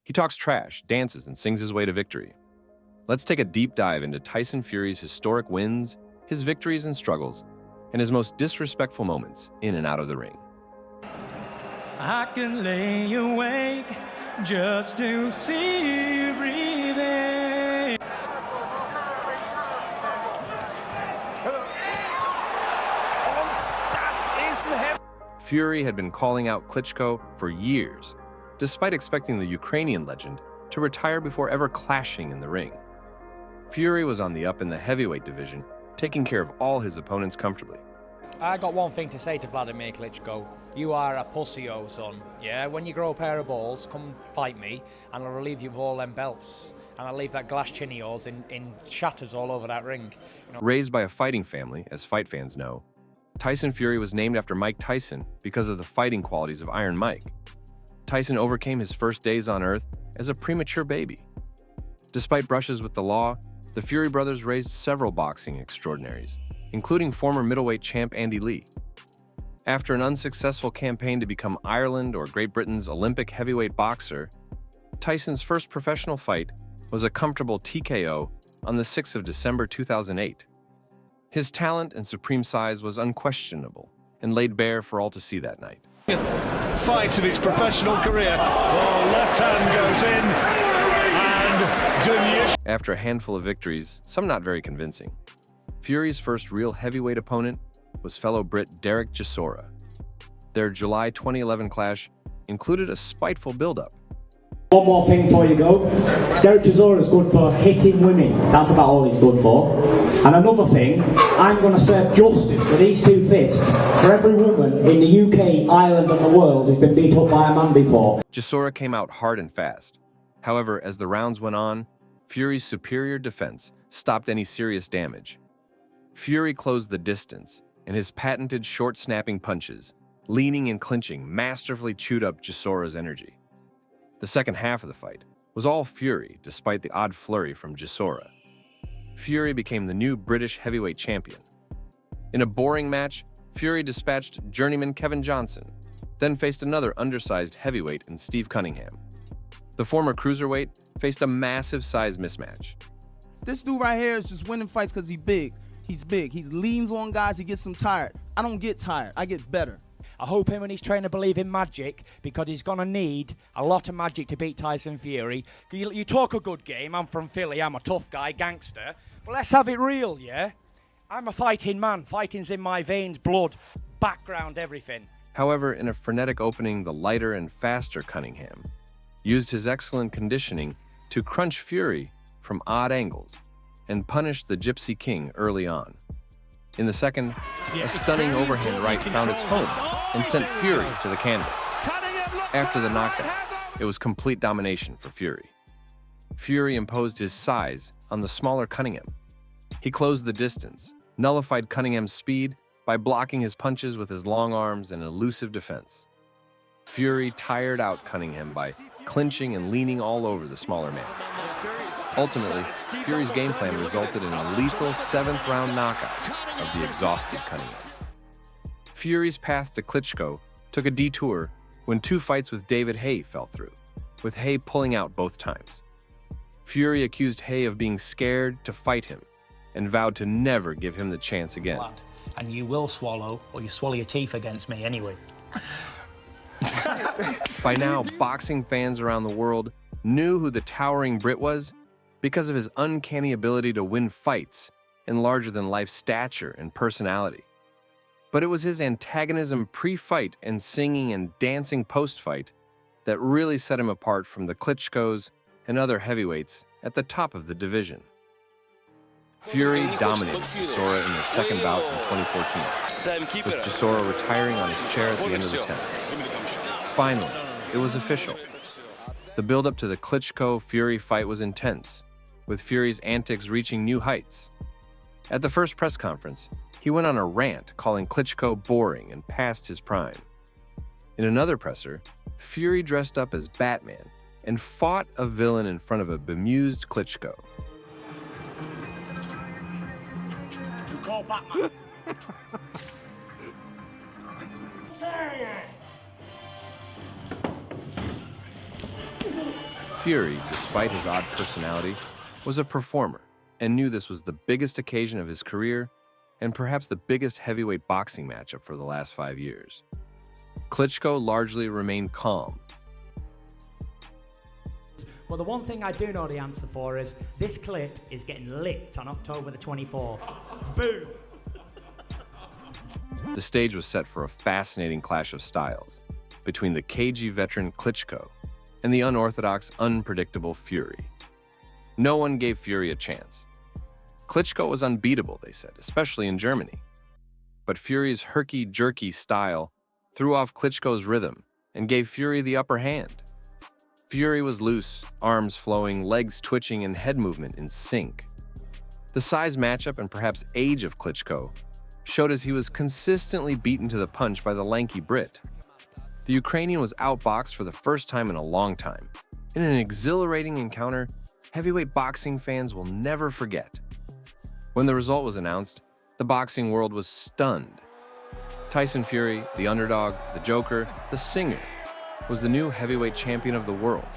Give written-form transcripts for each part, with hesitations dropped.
He talks trash, dances, and sings his way to victory. Let's take a deep dive into Tyson Fury's historic wins, his victories and struggles, and his most disrespectful moments in and out of the ring. I can lay awake just to see you breathing. Fury had been calling out Klitschko for years, despite expecting the Ukrainian legend to retire before ever clashing in the ring. Fury was on the up in the heavyweight division, taking care of all his opponents comfortably. I got one thing to say to Vladimir Klitschko. You are a pussy-o, son. Yeah, when you grow a pair of balls, come fight me, and I'll relieve you of all them belts. And I'll leave that glass chin of yours in shatters all over that ring. You know? Raised by a fighting family, as fight fans know, Tyson Fury was named after Mike Tyson because of the fighting qualities of Iron Mike. Tyson overcame his first days on Earth as a premature baby. Despite brushes with the law, the Fury brothers raised several boxing extraordinaries, including former middleweight champ Andy Lee. After an unsuccessful campaign to become Ireland or Great Britain's Olympic heavyweight boxer, Tyson's first professional fight was a comfortable TKO on the 6th of December 2008. His talent and supreme size was unquestionable and laid bare for all to see that night. Fight of his professional career. Oh, left hand goes in and After a handful of victories, some not very convincing, Fury's first real heavyweight opponent was fellow Brit Derek Chisora. Their July 2011 clash included a spiteful build-up. One more thing before you go. Derek Chisora is good for hitting women. That's about all he's good for. And another thing, I'm going to serve justice for these two fists for every woman in the UK, Ireland and the world who's been beat up by a man before. Chisora came out hard and fast. However, as the rounds went on, Fury's superior defense stopped any serious damage. Fury closed the distance, and his patented short snapping punches, leaning and clinching, masterfully chewed up Chisora's energy. The second half of the fight was all Fury, despite the odd flurry from Chisora. Fury became the new British heavyweight champion. In a boring match, Fury dispatched journeyman Kevin Johnson, then faced another undersized heavyweight in Steve Cunningham. The former cruiserweight faced a massive size mismatch. This dude right here is just winning fights because he's big. He's big. He leans on guys. He gets them tired. I don't get tired. I get better. I hope him and his trainer believe in magic, because he's going to need a lot of magic to beat Tyson Fury. You talk a good game. I'm from Philly. I'm a tough guy, gangster. But let's have it real, yeah? I'm a fighting man. Fighting's in my veins, blood, background, everything. However, in a frenetic opening, the lighter and faster Cunningham used his excellent conditioning to crunch Fury from odd angles and punish the Gypsy King early on. In the second, a stunning overhand right found its home and sent Fury to the canvas. After the knockdown, it was complete domination for Fury. Fury imposed his size on the smaller Cunningham. He closed the distance, nullified Cunningham's speed by blocking his punches with his long arms and elusive defense. Fury tired out Cunningham by clinching and leaning all over the smaller man. Ultimately, Fury's game plan resulted in a lethal 7th-round knockout of the exhausted Cunningham. Fury's path to Klitschko took a detour when 2 fights with David Haye fell through, with Haye pulling out both times. Fury accused Haye of being scared to fight him and vowed to never give him the chance again. And you will swallow, or you swallow your teeth against me anyway. By now, boxing fans around the world knew who the towering Brit was because of his uncanny ability to win fights in larger-than-life stature and personality. But it was his antagonism pre-fight and singing and dancing post-fight that really set him apart from the Klitschkos and other heavyweights at the top of the division. Fury dominated Chisora in their second bout in 2014, with Chisora retiring on his chair at the end of the 10th. Finally, it was official. The build-up to the Klitschko-Fury fight was intense, with Fury's antics reaching new heights. At the first press conference, he went on a rant calling Klitschko boring and past his prime. In another presser, Fury dressed up as Batman and fought a villain in front of a bemused Klitschko. You call Batman. Fury, despite his odd personality, was a performer and knew this was the biggest occasion of his career and perhaps the biggest heavyweight boxing matchup for the last 5 years. Klitschko largely remained calm. Well, the one thing I do know the answer for is this clit is getting licked on October the 24th. Boom! The stage was set for a fascinating clash of styles between the cagey veteran Klitschko and the unorthodox, unpredictable Fury. No one gave Fury a chance. Klitschko was unbeatable, they said, especially in Germany. But Fury's herky-jerky style threw off Klitschko's rhythm and gave Fury the upper hand. Fury was loose, arms flowing, legs twitching, and head movement in sync. The size matchup and perhaps age of Klitschko showed as he was consistently beaten to the punch by the lanky Brit. The Ukrainian was outboxed for the first time in a long time. In an exhilarating encounter heavyweight boxing fans will never forget. When the result was announced, the boxing world was stunned. Tyson Fury, the underdog, the Joker, the singer, was the new heavyweight champion of the world.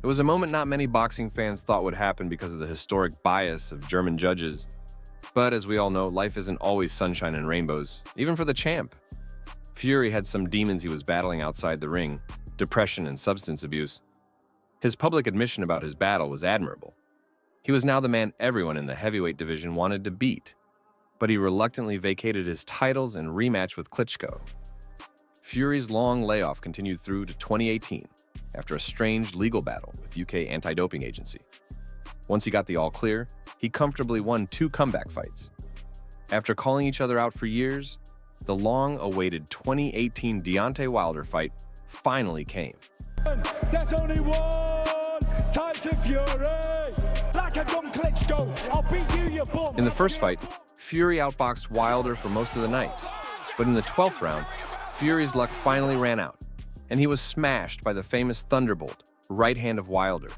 It was a moment not many boxing fans thought would happen because of the historic bias of German judges. But as we all know, life isn't always sunshine and rainbows, even for the champ. Fury had some demons he was battling outside the ring, depression and substance abuse. His public admission about his battle was admirable. He was now the man everyone in the heavyweight division wanted to beat, but he reluctantly vacated his titles and rematched with Klitschko. Fury's long layoff continued through to 2018 after a strange legal battle with UK anti-doping agency. Once he got the all clear, he comfortably won 2 comeback fights. After calling each other out for years, the long-awaited 2018 Deontay Wilder fight finally came. There's only one Tyson Fury. Like a dumb Klitschko, I'll beat you, you bum. In the first fight, Fury outboxed Wilder for most of the night. But in the 12th round, Fury's luck finally ran out, and he was smashed by the famous Thunderbolt, right hand of Wilder.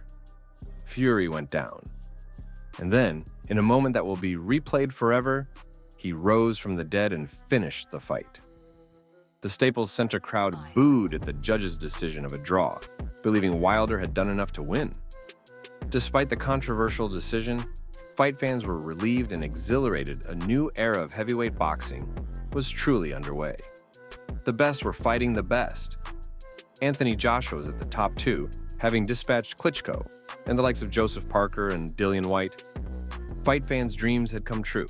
Fury went down. And then, in a moment that will be replayed forever, he rose from the dead and finished the fight. The Staples Center crowd booed at the judge's decision of a draw, believing Wilder had done enough to win. Despite the controversial decision, fight fans were relieved and exhilarated. A new era of heavyweight boxing was truly underway. The best were fighting the best. Anthony Joshua was at the top 2, having dispatched Klitschko, and the likes of Joseph Parker and Dillian White. Fight fans' dreams had come true,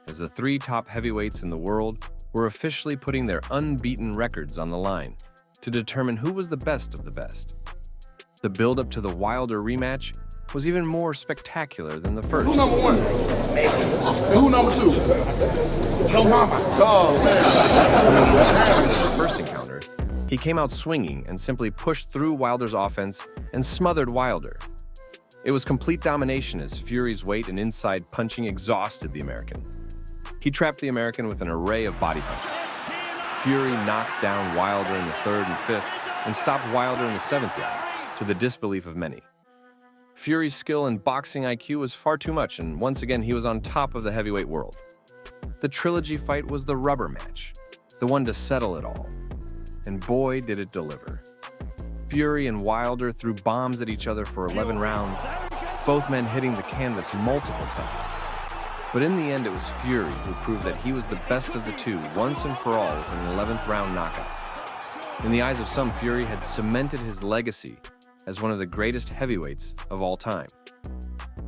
as the 3 top heavyweights in the world were officially putting their unbeaten records on the line to determine who was the best of the best. The build-up to the Wilder rematch was even more spectacular than the first. Who number 1? Who number 2? Yo mama. Oh, man. In his first encounter, he came out swinging and simply pushed through Wilder's offense and smothered Wilder. It was complete domination as Fury's weight and inside punching exhausted the American. He trapped the American with an array of body punches. Fury knocked down Wilder in the 3rd and 5th and stopped Wilder in the 7th round, to the disbelief of many. Fury's skill and boxing IQ was far too much, and once again he was on top of the heavyweight world. The trilogy fight was the rubber match, the one to settle it all. And boy, did it deliver. Fury and Wilder threw bombs at each other for 11 rounds, both men hitting the canvas multiple times. But in the end, it was Fury who proved that he was the best of the two once and for all with an 11th round knockout. In the eyes of some, Fury had cemented his legacy as one of the greatest heavyweights of all time.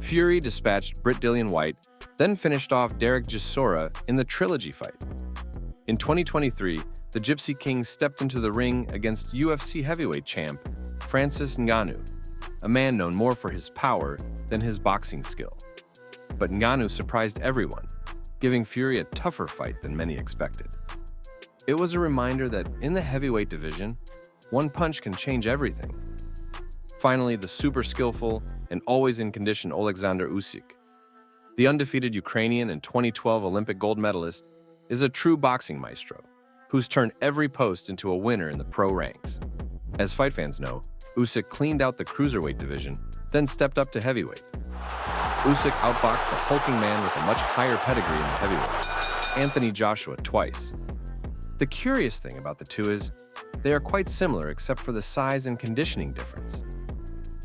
Fury dispatched Brit Dillian White, then finished off Derek Chisora in the trilogy fight. In 2023, the Gypsy King stepped into the ring against UFC heavyweight champ Francis Ngannou, a man known more for his power than his boxing skill. But Ngannou surprised everyone, giving Fury a tougher fight than many expected. It was a reminder that in the heavyweight division, one punch can change everything. Finally, the super skillful and always in condition Oleksandr Usyk. The undefeated Ukrainian and 2012 Olympic gold medalist is a true boxing maestro who's turned every post into a winner in the pro ranks. As fight fans know, Usyk cleaned out the cruiserweight division, then stepped up to heavyweight. Usyk outboxed the hulking man with a much higher pedigree in the heavyweights, Anthony Joshua, twice. The curious thing about the two is they are quite similar except for the size and conditioning difference.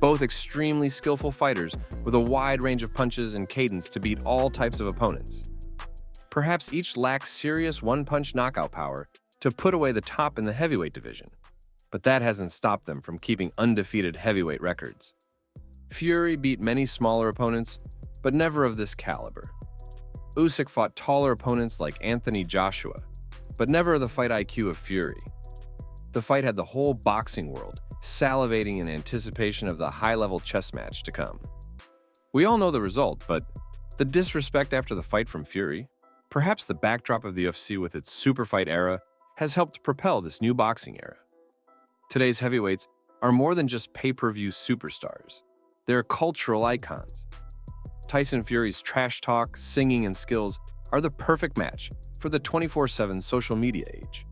Both extremely skillful fighters with a wide range of punches and cadence to beat all types of opponents. Perhaps each lacks serious one-punch knockout power to put away the top in the heavyweight division, but that hasn't stopped them from keeping undefeated heavyweight records. Fury beat many smaller opponents, but never of this caliber. Usyk fought taller opponents like Anthony Joshua, but never the fight IQ of Fury. The fight had the whole boxing world salivating in anticipation of the high-level chess match to come. We all know the result, but the disrespect after the fight from Fury, perhaps the backdrop of the UFC with its super fight era, has helped propel this new boxing era. Today's heavyweights are more than just pay-per-view superstars. They're cultural icons. Tyson Fury's trash talk, singing, and skills are the perfect match for the 24/7 social media age.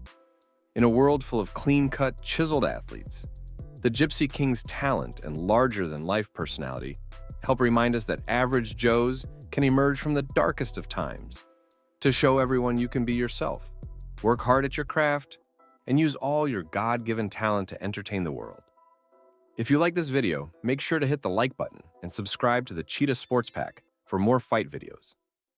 In a world full of clean-cut, chiseled athletes, the Gypsy King's talent and larger-than-life personality help remind us that average Joes can emerge from the darkest of times to show everyone you can be yourself, work hard at your craft, and use all your God-given talent to entertain the world. If you like this video, make sure to hit the like button and subscribe to the Cheetah Sports Pack for more fight videos.